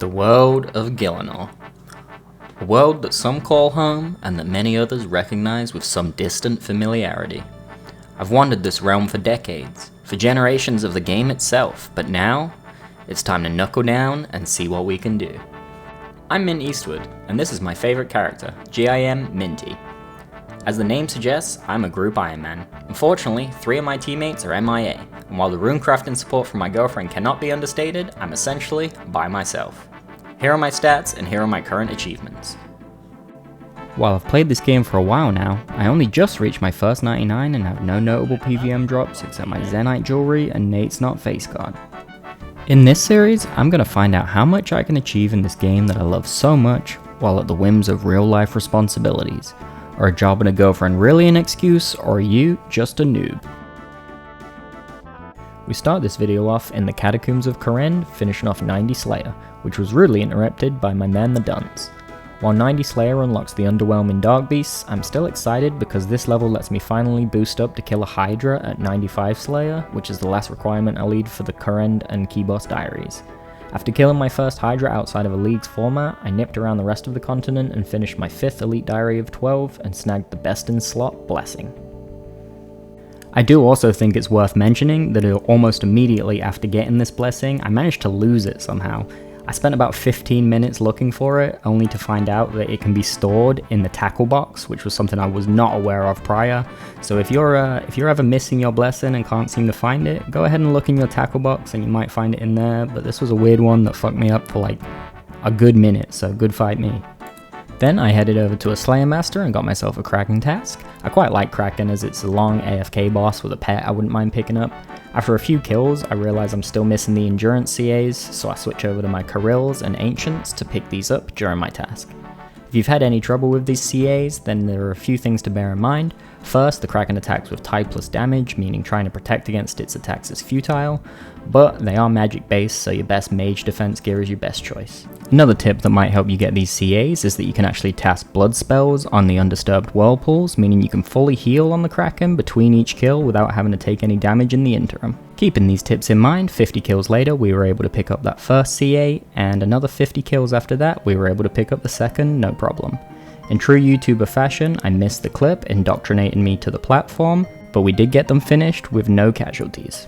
The world of Gilenor. A world that some call home and that many others recognize with some distant familiarity. I've wandered this realm for decades, for generations of the game itself, but now, it's time to knuckle down and see what we can do. I'm MintEastwood, and this is my favorite character, GIM MintE. As the name suggests, I'm a Group Ironman. Unfortunately, 3 of my teammates are MIA, and while the runecrafting support from my girlfriend cannot be understated, I'm essentially by myself. Here are my stats, and here are my current achievements. While I've played this game for a while now, I only just reached my first 99 and have no notable PVM drops except my Zenite jewelry and Nate's Not face card. In this series, I'm going to find out how much I can achieve in this game that I love so much while at the whims of real life responsibilities. Are a job and a girlfriend really an excuse, or are you just a noob? We start this video off in the catacombs of Kourend, finishing off 90 Slayer, which was rudely interrupted by my man the Duns. While 90 Slayer unlocks the underwhelming Dark Beasts, I'm still excited because this level lets me finally boost up to kill a Hydra at 95 Slayer, which is the last requirement I need for the Kourend and Key Boss Diaries. After killing my first Hydra outside of a League's format, I nipped around the rest of the continent and finished my 5th Elite Diary of 12 and snagged the best in slot Blessing. I do also think it's worth mentioning that almost immediately after getting this Blessing, I managed to lose it somehow. I spent about 15 minutes looking for it, only to find out that it can be stored in the tackle box, which was something I was not aware of prior. So if you're ever missing your Blessing and can't seem to find it, go ahead and look in your tackle box and you might find it in there, but this was a weird one that fucked me up for like a good minute, so good fight me. Then I headed over to a Slayer Master and got myself a Kraken task. I quite like Kraken as it's a long AFK boss with a pet I wouldn't mind picking up. After a few kills, I realize I'm still missing the Endurance CAs, so I switch over to my Karils and Ancients to pick these up during my task. If you've had any trouble with these CAs, then there are a few things to bear in mind. First, the Kraken attacks with typeless damage, meaning trying to protect against its attacks is futile, but they are magic based, so your best mage defense gear is your best choice. Another tip that might help you get these CAs is that you can actually cast blood spells on the undisturbed whirlpools, meaning you can fully heal on the Kraken between each kill without having to take any damage in the interim. Keeping these tips in mind, 50 kills later we were able to pick up that first CA, and another 50 kills after that we were able to pick up the second, no problem. In true YouTuber fashion, I missed the clip indoctrinating me to the platform, but we did get them finished with no casualties.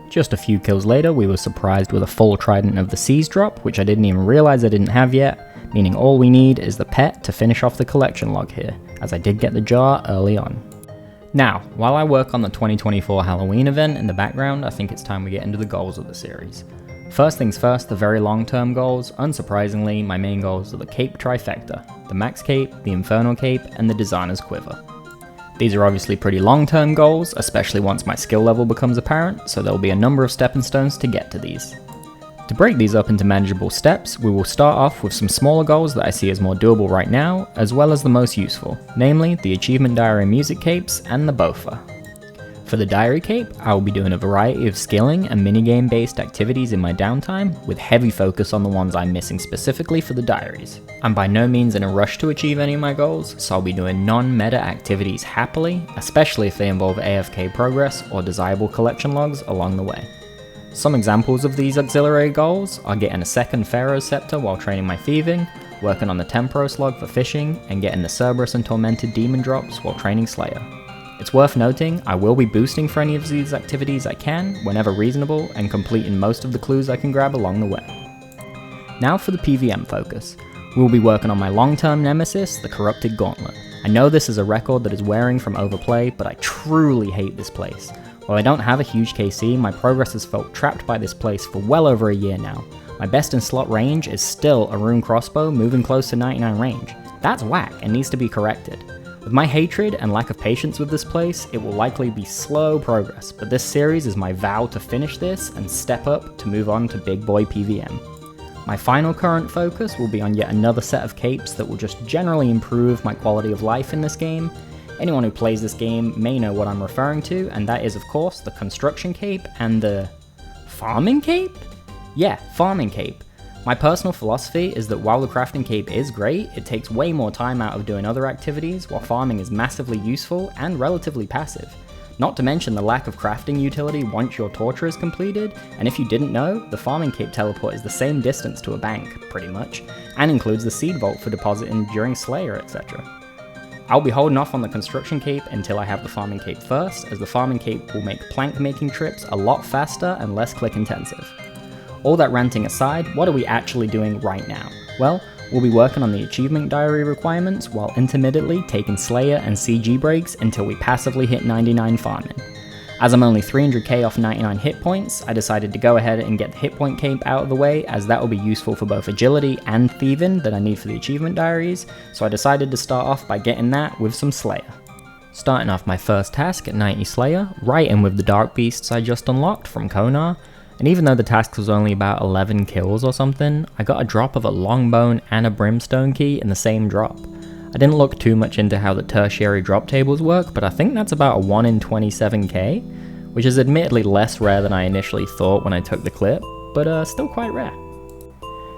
Just a few kills later, we were surprised with a full Trident of the Seas drop, which I didn't even realize I didn't have yet, meaning all we need is the pet to finish off the collection log here, as I did get the jar early on. Now, while I work on the 2024 Halloween event in the background, I think it's time we get into the goals of the series. First things first, the very long-term goals. Unsurprisingly, my main goals are the Cape Trifecta, the Max Cape, the Infernal Cape, and the Designer's Quiver. These are obviously pretty long-term goals, especially once my skill level becomes apparent, so there will be a number of stepping stones to get to these. To break these up into manageable steps, we will start off with some smaller goals that I see as more doable right now, as well as the most useful, namely the Achievement Diary Music Capes and the Bofa. For the Diary Cape, I will be doing a variety of skilling and minigame based activities in my downtime, with heavy focus on the ones I'm missing specifically for the diaries. I'm by no means in a rush to achieve any of my goals, so I'll be doing non-meta activities happily, especially if they involve AFK progress or desirable collection logs along the way. Some examples of these auxiliary goals are getting a second Pharaoh's Scepter while training my Thieving, working on the Temporo Slug for fishing, and getting the Cerberus and Tormented Demon drops while training Slayer. It's worth noting, I will be boosting for any of these activities I can, whenever reasonable, and completing most of the clues I can grab along the way. Now for the PVM focus. We will be working on my long-term nemesis, the Corrupted Gauntlet. I know this is a record that is wearing from overplay, but I truly hate this place. While I don't have a huge KC, my progress has felt trapped by this place for well over a year now. My best in slot range is still a rune crossbow moving close to 99 range. That's whack and needs to be corrected. With my hatred and lack of patience with this place, it will likely be slow progress, but this series is my vow to finish this and step up to move on to big boy PVM. My final current focus will be on yet another set of capes that will just generally improve my quality of life in this game. Anyone who plays this game may know what I'm referring to, and that is of course the Construction Cape and the Farming Cape? Yeah, Farming Cape. My personal philosophy is that while the Crafting Cape is great, it takes way more time out of doing other activities, while farming is massively useful and relatively passive. Not to mention the lack of crafting utility once your torture is completed, and if you didn't know, the farming cape teleport is the same distance to a bank, pretty much, and includes the seed vault for depositing during Slayer, etc. I'll be holding off on the construction cape until I have the farming cape first, as the farming cape will make plank making trips a lot faster and less click intensive. All that ranting aside, what are we actually doing right now? Well, we'll be working on the achievement diary requirements while intermittently taking Slayer and CG breaks until we passively hit 99 farming. As I'm only 300k off 99 hit points, I decided to go ahead and get the hit point cape out of the way, as that will be useful for both agility and thieving that I need for the achievement diaries, so I decided to start off by getting that with some Slayer. Starting off my first task at 90 Slayer, right in with the Dark Beasts I just unlocked from Konar, and even though the task was only about 11 kills or something, I got a drop of a Longbone and a Brimstone key in the same drop. I didn't look too much into how the tertiary drop tables work, but I think that's about a 1 in 27k, which is admittedly less rare than I initially thought when I took the clip, but still quite rare.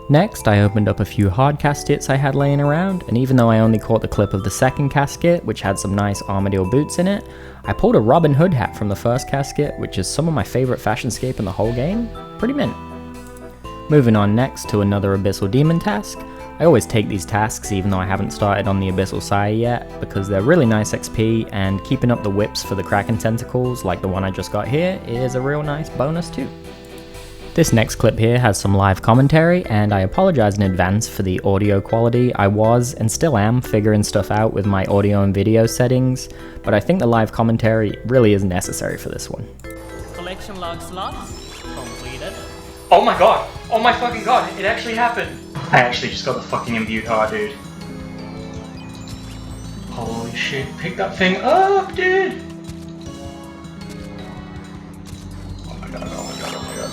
Next, I opened up a few hard caskets I had laying around, and even though I only caught the clip of the second casket, which had some nice Armadillo boots in it, I pulled a Robin Hood hat from the first casket, which is some of my favourite fashionscape in the whole game. Pretty mint. Moving on next to another Abyssal Demon task. I always take these tasks even though I haven't started on the Abyssal Sire yet, because they're really nice XP, and keeping up the whips for the Kraken tentacles like the one I just got here is a real nice bonus too. This next clip here has some live commentary, and I apologize in advance for the audio quality. I was, and still am, figuring stuff out with my audio and video settings, but I think the live commentary really is necessary for this one. Collection log slots completed. Oh my god! Oh my fucking god! It actually happened! I actually just got the fucking imbued heart, dude. Holy shit, pick that thing up, dude! Oh my god, oh my god, oh my god.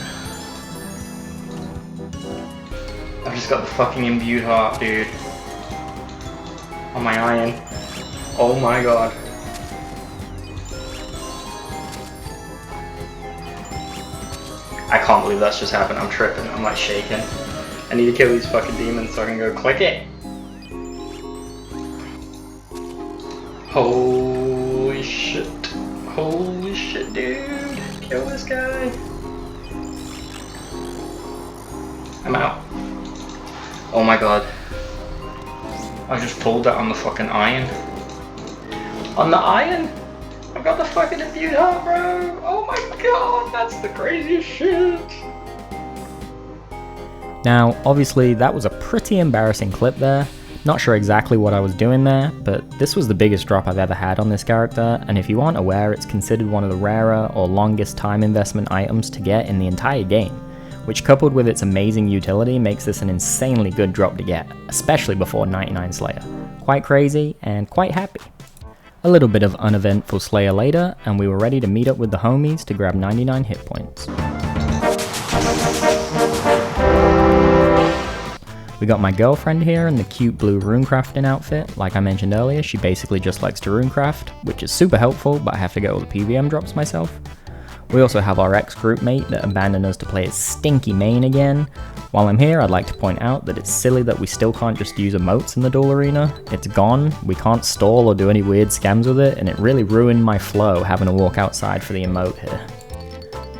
I've just got the fucking imbued heart, dude. On my iron. Oh my god. I can't believe that's just happened. I'm tripping. I'm like shaking. I need to kill these fucking demons so I can go click it. Holy shit. Holy shit, dude. Kill this guy. I'm out. Oh my god. I just pulled that on the fucking iron. On the iron? I've got the fucking imbued heart, bro! Oh my god, that's the craziest shit! Now, obviously that was a pretty embarrassing clip there. Not sure exactly what I was doing there, but this was the biggest drop I've ever had on this character, and if you aren't aware, it's considered one of the rarer or longest time investment items to get in the entire game, which coupled with its amazing utility makes this an insanely good drop to get, especially before 99 Slayer. Quite crazy, and quite happy. A little bit of uneventful Slayer later, and we were ready to meet up with the homies to grab 99 hit points. We got my girlfriend here in the cute blue runecrafting outfit. Like I mentioned earlier, she basically just likes to runecraft, which is super helpful, but I have to get all the PVM drops myself. We also have our ex-group mate that abandoned us to play his stinky main again. While I'm here, I'd like to point out that it's silly that we still can't just use emotes in the duel arena. It's gone, we can't stall or do any weird scams with it, and it really ruined my flow having to walk outside for the emote here.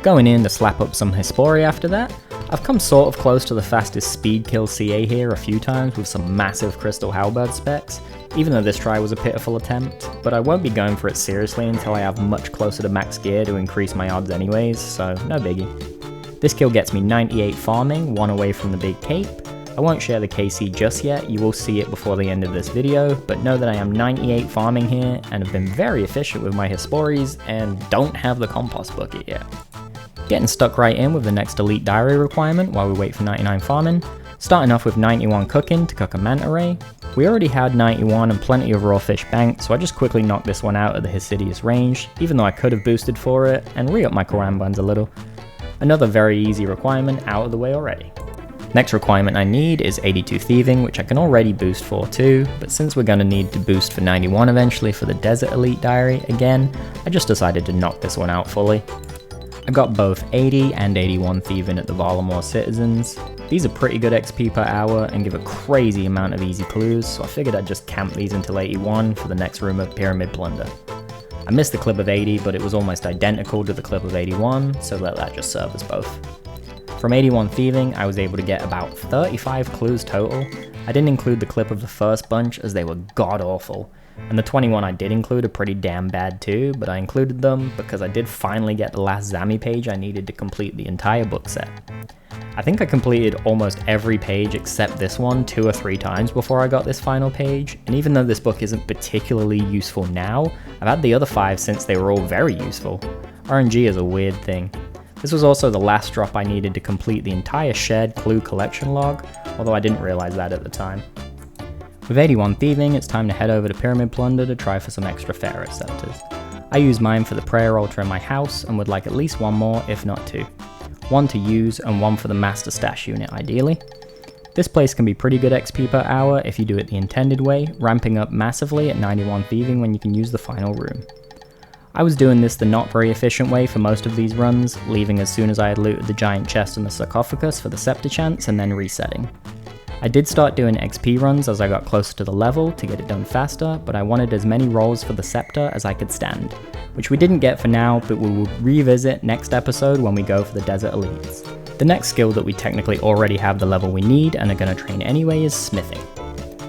Going in to slap up some Hisor after that. I've come sort of close to the fastest speed kill CA here a few times with some massive Crystal Halberd specs, even though this try was a pitiful attempt, but I won't be going for it seriously until I have much closer to max gear to increase my odds anyways, so no biggie. This kill gets me 98 farming, one away from the big cape. I won't share the KC just yet, you will see it before the end of this video, but know that I am 98 farming here and have been very efficient with my Hisoris and don't have the compost bucket yet. Getting stuck right in with the next elite diary requirement while we wait for 99 farming, starting off with 91 cooking to cook a manta ray. We already had 91 and plenty of raw fish banked, so I just quickly knocked this one out of the Hisidious range, even though I could have boosted for it, and re-up my Koran buns a little. Another very easy requirement out of the way already. Next requirement I need is 82 Thieving, which I can already boost for too, but since we're going to need to boost for 91 eventually for the Desert Elite Diary again, I just decided to knock this one out fully. I got both 80 and 81 Thieving at the Varlamore Citizens. These are pretty good XP per hour and give a crazy amount of easy clues, so I figured I'd just camp these until 81 for the next room of Pyramid Plunder. I missed the clip of 80, but it was almost identical to the clip of 81, so let that just serve as both. From 81 Thieving, I was able to get about 35 clues total. I didn't include the clip of the first bunch as they were god awful, and the 21 I did include are pretty damn bad too, but I included them because I did finally get the last Zammy page I needed to complete the entire book set. I think I completed almost every page except this one 2 or 3 times before I got this final page, and even though this book isn't particularly useful now, I've had the other 5 since they were all very useful. RNG is a weird thing. This was also the last drop I needed to complete the entire shared clue collection log, although I didn't realize that at the time. With 81 Thieving, it's time to head over to Pyramid Plunder to try for some extra ferret scepters. I use mine for the prayer altar in my house and would like at least one more, if not 2. 1 to use and 1 for the master stash unit ideally. This place can be pretty good XP per hour if you do it the intended way, ramping up massively at 91 Thieving when you can use the final room. I was doing this the not very efficient way for most of these runs, leaving as soon as I had looted the giant chest and the sarcophagus for the scepter chance and then resetting. I did start doing XP runs as I got closer to the level to get it done faster, but I wanted as many rolls for the scepter as I could stand, which we didn't get for now, but we will revisit next episode when we go for the desert elites. The next skill that we technically already have the level we need and are going to train anyway is smithing.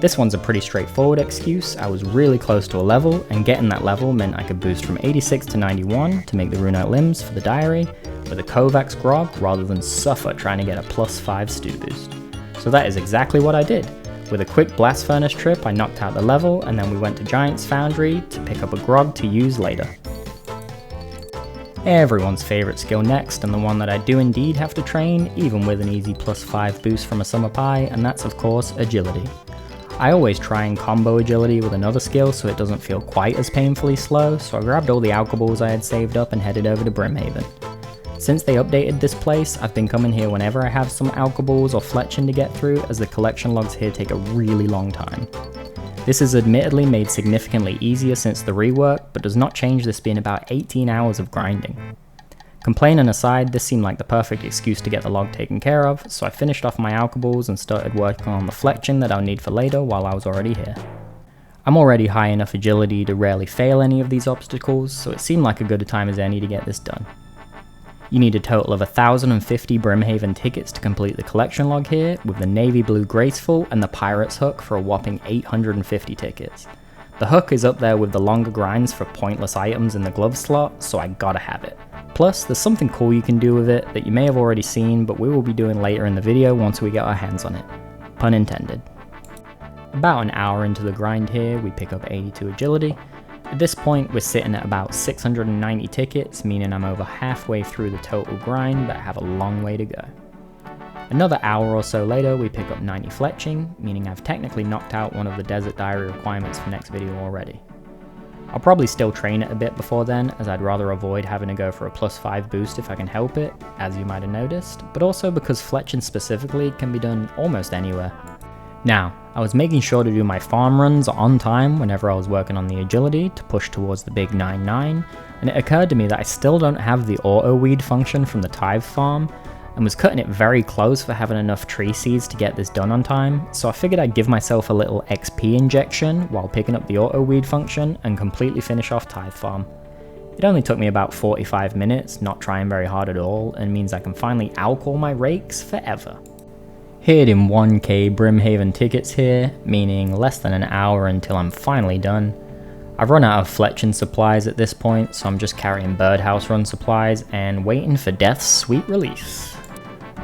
This one's a pretty straightforward excuse. I was really close to a level, and getting that level meant I could boost from 86 to 91 to make the runite limbs for the diary with a Kovacs grog rather than suffer trying to get a +5 stew boost. So that is exactly what I did. With a quick blast furnace trip, I knocked out the level, and then we went to Giant's Foundry to pick up a grog to use later. Everyone's favourite skill next, and the one that I do indeed have to train, even with an easy +5 boost from a summer pie, and that's of course agility. I always try and combo agility with another skill so it doesn't feel quite as painfully slow, so I grabbed all the alkaballs I had saved up and headed over to Brimhaven. Since they updated this place, I've been coming here whenever I have some alkaballs or fletching to get through, as the collection logs here take a really long time. This is admittedly made significantly easier since the rework, but does not change this being about 18 hours of grinding. Complaining aside, this seemed like the perfect excuse to get the log taken care of, so I finished off my alkaballs and started working on the fletching that I'll need for later while I was already here. I'm already high enough agility to rarely fail any of these obstacles, so it seemed like a good a time as any to get this done. You need a total of 1,050 Brimhaven tickets to complete the collection log here, with the navy blue graceful and the pirate's hook for a whopping 850 tickets. The hook is up there with the longer grinds for pointless items in the glove slot, so I gotta have it. Plus, there's something cool you can do with it that you may have already seen, but we will be doing later in the video once we get our hands on it. Pun intended. About an hour into the grind here, we pick up 82 agility. At this point, we're sitting at about 690 tickets, meaning I'm over halfway through the total grind, but have a long way to go. Another hour or so later, we pick up 90 fletching, meaning I've technically knocked out one of the desert diary requirements for next video already. I'll probably still train it a bit before then, as I'd rather avoid having to go for a +5 boost if I can help it, as you might have noticed, but also because fletching specifically can be done almost anywhere. Now, I was making sure to do my farm runs on time whenever I was working on the agility to push towards the big 9-9, and it occurred to me that I still don't have the auto weed function from the Tithe farm, and was cutting it very close for having enough tree seeds to get this done on time, so I figured I'd give myself a little XP injection while picking up the auto weed function and completely finish off Tithe farm. It only took me about 45 minutes, not trying very hard at all, and means I can finally alcohol my rakes forever. Hitting 1k Brimhaven tickets here, meaning less than an hour until I'm finally done. I've run out of fletching supplies at this point, so I'm just carrying birdhouse run supplies and waiting for death's sweet release.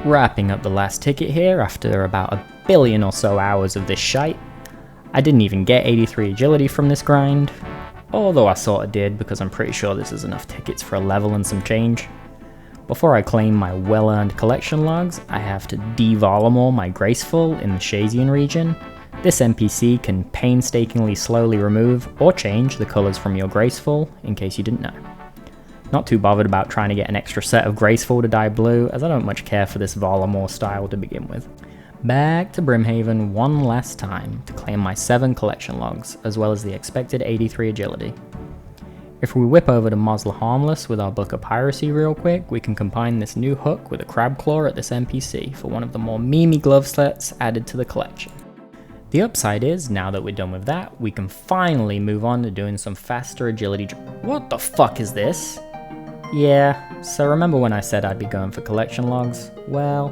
Wrapping up the last ticket here after about 1 billion or so hours of this shite. I didn't even get 83 agility from this grind, although I sorta did because I'm pretty sure this is enough tickets for a level and some change. Before I claim my well-earned collection logs, I have to de-Volamore my Graceful in the Shazian region. This NPC can painstakingly slowly remove or change the colours from your Graceful, in case you didn't know. Not too bothered about trying to get an extra set of Graceful to dye blue, as I don't much care for this Volamore style to begin with. Back to Brimhaven one last time to claim my 7 collection logs, as well as the expected 83 agility. If we whip over to Mosler Harmless with our Book of Piracy real quick, we can combine this new hook with a crab claw at this NPC for one of the more memey glove sets added to the collection. The upside is, now that we're done with that, we can finally move on to doing some faster agility. What the fuck is this? Yeah, so remember when I said I'd be going for collection logs? Well,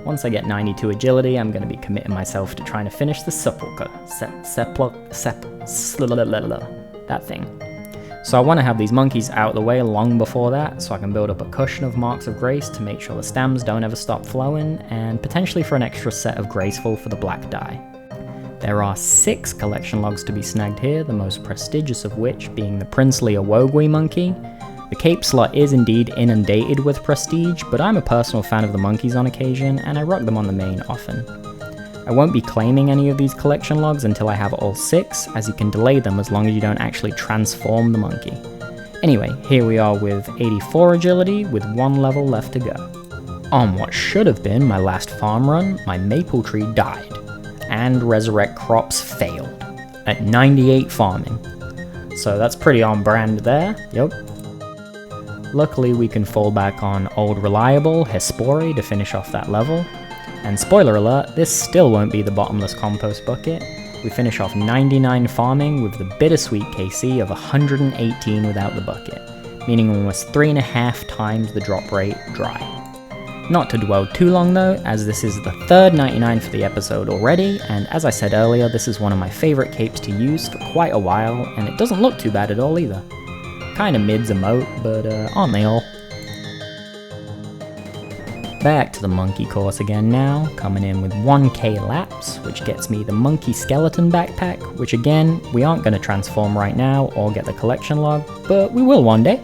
once I get 92 agility, I'm going to be committing myself to trying to finish the sepulchre. That thing. So I want to have these monkeys out of the way long before that, so I can build up a cushion of marks of grace to make sure the stems don't ever stop flowing, and potentially for an extra set of graceful for the black dye. There are 6 collection logs to be snagged here, the most prestigious of which being the princely Awogwe monkey. The Cape slot is indeed inundated with prestige, but I'm a personal fan of the monkeys on occasion, and I rock them on the main often. I won't be claiming any of these collection logs until I have all 6, as you can delay them as long as you don't actually transform the monkey. Anyway, here we are with 84 agility, with 1 level left to go. On what should have been my last farm run, my maple tree died, and resurrect crops failed, at 98 farming. So that's pretty on brand there, yep. Luckily we can fall back on old reliable Hisor to finish off that level. And spoiler alert, this still won't be the bottomless compost bucket. We finish off 99 farming with the bittersweet KC of 118 without the bucket, meaning almost 3.5 times the drop rate dry. Not to dwell too long though, as this is the third 99 for the episode already, and as I said earlier, this is one of my favourite capes to use for quite a while, and it doesn't look too bad at all either. Kinda mid's a moat, but aren't they all? Back to the monkey course again now, coming in with 1k laps, which gets me the monkey skeleton backpack, which again, we aren't going to transform right now or get the collection log, but we will one day.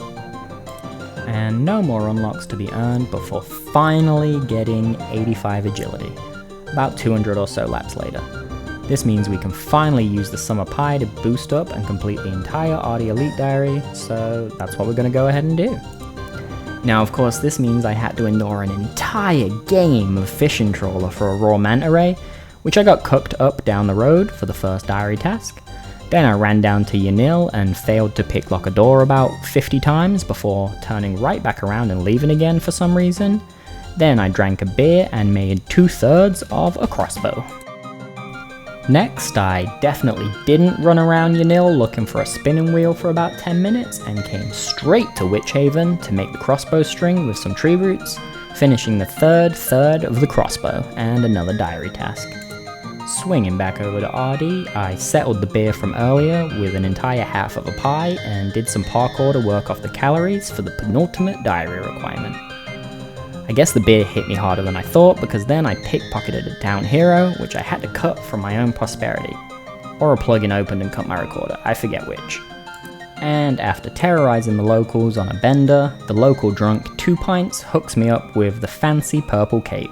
And no more unlocks to be earned before finally getting 85 agility, about 200 or so laps later. This means we can finally use the summer pie to boost up and complete the entire RD Elite Diary, so that's what we're going to go ahead and do. Now of course this means I had to endure an entire game of fishing trawler for a raw manta ray, which I got cooked up down the road for the first diary task. Then I ran down to Yanil and failed to pick lock a door about 50 times before turning right back around and leaving again for some reason. Then I drank a beer and made 2/3 of a crossbow. Next, I definitely didn't run around Yanil looking for a spinning wheel for about 10 minutes and came straight to Witch Haven to make the crossbow string with some tree roots, finishing the third of the crossbow and another diary task. Swinging back over to RD, I settled the beer from earlier with an entire half of a pie and did some parkour to work off the calories for the penultimate diary requirement. I guess the beer hit me harder than I thought because then I pickpocketed a down hero, which I had to cut for my own prosperity. Or a plugin opened and cut my recorder, I forget which. And after terrorizing the locals on a bender, the local drunk 2 pints hooks me up with the fancy purple cape.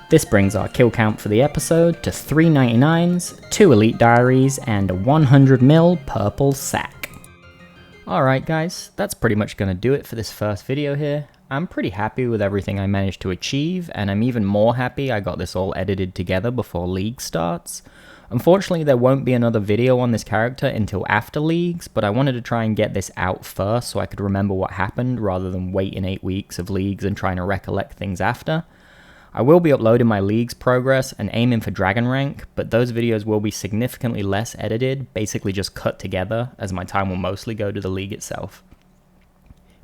This brings our kill count for the episode to 3 99s, 2 elite diaries, and a 100ml purple sack. Alright guys, that's pretty much going to do it for this first video here. I'm pretty happy with everything I managed to achieve, and I'm even more happy I got this all edited together before League starts. Unfortunately, there won't be another video on this character until after Leagues, but I wanted to try and get this out first so I could remember what happened rather than waiting 8 weeks of Leagues and trying to recollect things after. I will be uploading my Leagues progress and aiming for Dragon rank, but those videos will be significantly less edited, basically just cut together, as my time will mostly go to the League itself.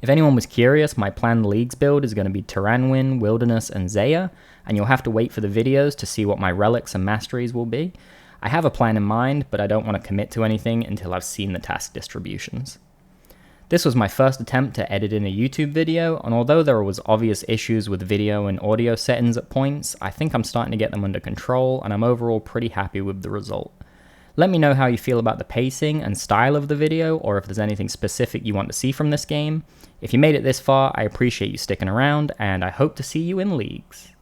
If anyone was curious, my planned Leagues build is going to be Tyranwin, Wilderness, and Zaya, and you'll have to wait for the videos to see what my relics and masteries will be. I have a plan in mind, but I don't want to commit to anything until I've seen the task distributions. This was my first attempt to edit in a YouTube video, and although there was obvious issues with video and audio settings at points, I think I'm starting to get them under control, and I'm overall pretty happy with the result. Let me know how you feel about the pacing and style of the video, or if there's anything specific you want to see from this game. If you made it this far, I appreciate you sticking around, and I hope to see you in Leagues.